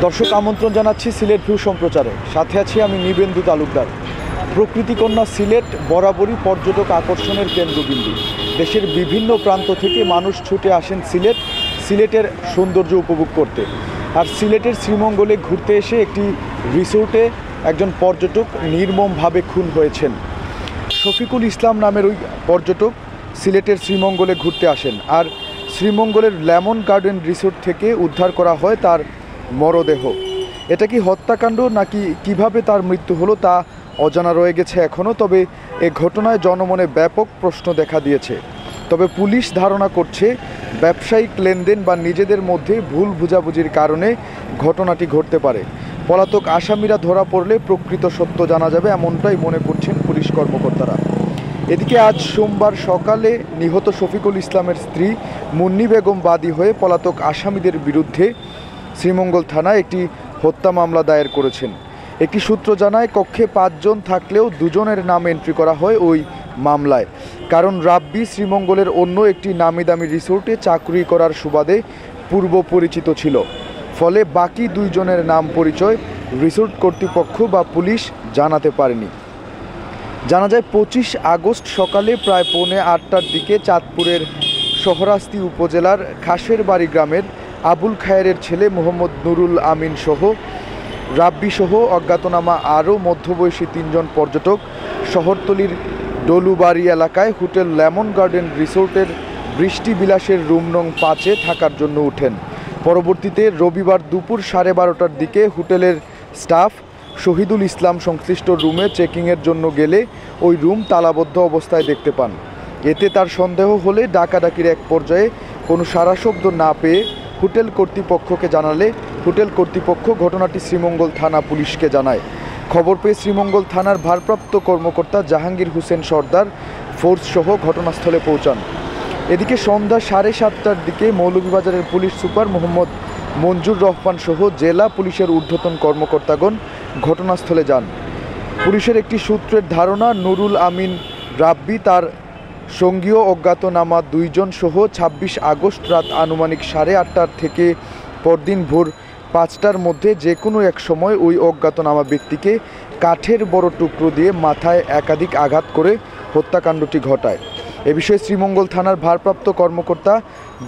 দর্শক আমন্ত্রণ জানাচ্ছি সিলেট ভিউ সম্প্রচারে। সাথে আছি আমি নিবেন্দু তালুকদার। প্রকৃতিকন্যা সিলেট বরাবরই পর্যটক আকর্ষণের কেন্দ্রবিন্দু। দেশের বিভিন্ন প্রান্ত থেকে মানুষ ছুটে আসেন সিলেটের সৌন্দর্য উপভোগ করতে। আর সিলেটের শ্রীমঙ্গলে ঘুরতে এসে একটি রিসোর্টে একজন পর্যটক নির্মমভাবে খুন হয়েছেন। শফিকুল ইসলাম নামের ওই পর্যটক সিলেটের শ্রীমঙ্গলে ঘুরতে আসেন, আর শ্রীমঙ্গলের লেমন গার্ডেন রিসোর্ট থেকে উদ্ধার করা হয় তার মরদেহ। এটা কি হত্যাকাণ্ড নাকি কিভাবে তার মৃত্যু হলো তা অজানা রয়ে গেছে এখনও। তবে এ ঘটনায় জনমনে ব্যাপক প্রশ্ন দেখা দিয়েছে। তবে পুলিশ ধারণা করছে ব্যবসায়িক লেনদেন বা নিজেদের মধ্যে ভুল বোঝাবুঝির কারণে ঘটনাটি ঘটতে পারে। পলাতক আসামিরা ধরা পড়লে প্রকৃত সত্য জানা যাবে, এমনটাই মনে করছেন পুলিশ কর্মকর্তারা। এদিকে আজ সোমবার সকালে নিহত শফিকুল ইসলামের স্ত্রী মুন্নি বেগম বাদী হয়ে পলাতক আসামিদের বিরুদ্ধে শ্রীমঙ্গল থানায় একটি হত্যা মামলা দায়ের করেছেন। একটি সূত্র জানায় কক্ষে 5 জন থাকলেও 2 জনের নাম এন্ট্রি করা হয় ওই মামলায়, কারণ রাব্বি শ্রীমঙ্গলের অন্য একটি নামি দামি রিসোর্টে চাকরি করার সুবাদে পূর্ব পরিচিত ছিল। ফলে বাকি 2 জনের নাম পরিচয় রিসোর্ট কর্তৃপক্ষ বা পুলিশ জানাতে পারেনি। জানা যায় 25 আগস্ট সকালে প্রায় 7:45টার দিকে চাঁদপুরের শহরাস্তি উপজেলার খাসের বাড়ি গ্রামের আবুল খায়েরের ছেলে মোহাম্মদ নুরুল আমিন সহ রাব্বি সহ অজ্ঞাতনামা আরও মধ্যবয়সী 3 জন পর্যটক শহরতলির ডলুবাড়ি এলাকায় হোটেল লেমন গার্ডেন রিসোর্টের বৃষ্টি বিলাসের রুম নং 5-এ থাকার জন্য ওঠেন। পরবর্তীতে রবিবার দুপুর 12:30টার দিকে হোটেলের স্টাফ শহীদুল ইসলাম সংশ্লিষ্ট রুমে চেকিংয়ের জন্য গেলে ওই রুম তালাবদ্ধ অবস্থায় দেখতে পান। এতে তার সন্দেহ হলে ডাকাডাকির এক পর্যায়ে কোনো সাড়া শব্দ না পেয়ে হোটেল কর্তৃপক্ষকে জানালে হোটেল কর্তৃপক্ষ ঘটনাটি শ্রীমঙ্গল থানা পুলিশকে জানায়। খবর পেয়ে শ্রীমঙ্গল থানার ভারপ্রাপ্ত কর্মকর্তা জাহাঙ্গীর হোসেন সর্দার ফোর্স সহ ঘটনাস্থলে পৌঁছান। এদিকে সন্ধ্যা 7:30টার দিকে মৌলভীবাজারের পুলিশ সুপার মোহাম্মদ মঞ্জুর রহমান সহ জেলা পুলিশের ঊর্ধ্বতন কর্মকর্তাগণ ঘটনাস্থলে যান। পুলিশের একটি সূত্রের ধারণা নুরুল আমিন রাব্বি তার সঙ্গীয় অজ্ঞাতনামা 2 জন সহ 26 আগস্ট রাত আনুমানিক 8:30 থেকে পরদিন ভোর 5টার মধ্যে যে কোনো এক সময় ওই অজ্ঞাতনামা ব্যক্তিকে কাঠের বড় টুকরো দিয়ে মাথায় একাধিক আঘাত করে হত্যাকাণ্ডটি ঘটায়। এ বিষয়ে শ্রীমঙ্গল থানার ভারপ্রাপ্ত কর্মকর্তা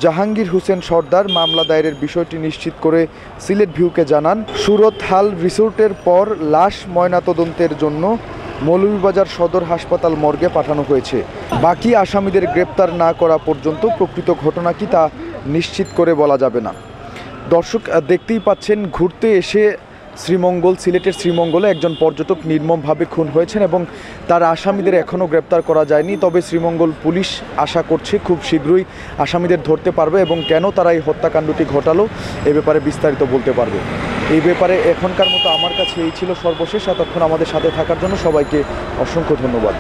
জাহাঙ্গীর হোসেন সর্দার মামলা দায়েরের বিষয়টি নিশ্চিত করে সিলেট ভিউকে জানান, সুরত হাল রিসোর্টের পর লাশ ময়নাতদন্তের জন্য মৌলভীবাজার সদর হাসপাতাল মর্গে পাঠানো হয়েছে। বাকি আসামিদের গ্রেপ্তার না করা পর্যন্ত প্রকৃত ঘটনা কি তা নিশ্চিত করে বলা যাবে না। দর্শক দেখতেই পাচ্ছেন, ঘুরতে এসে সিলেটের শ্রীমঙ্গলে একজন পর্যটক নির্মমভাবে খুন হয়েছেন এবং তার আসামিদের এখনও গ্রেপ্তার করা যায়নি। তবে শ্রীমঙ্গল পুলিশ আশা করছে খুব শীঘ্রই আসামিদের ধরতে পারবে এবং কেন তারা এই হত্যাকাণ্ডটি ঘটালো এ ব্যাপারে বিস্তারিত বলতে পারবে। এই ব্যাপারে এখনকার মতো আমার কাছে এই ছিল সর্বশেষ। এতক্ষণ আমাদের সাথে থাকার জন্য সবাইকে অসংখ্য ধন্যবাদ।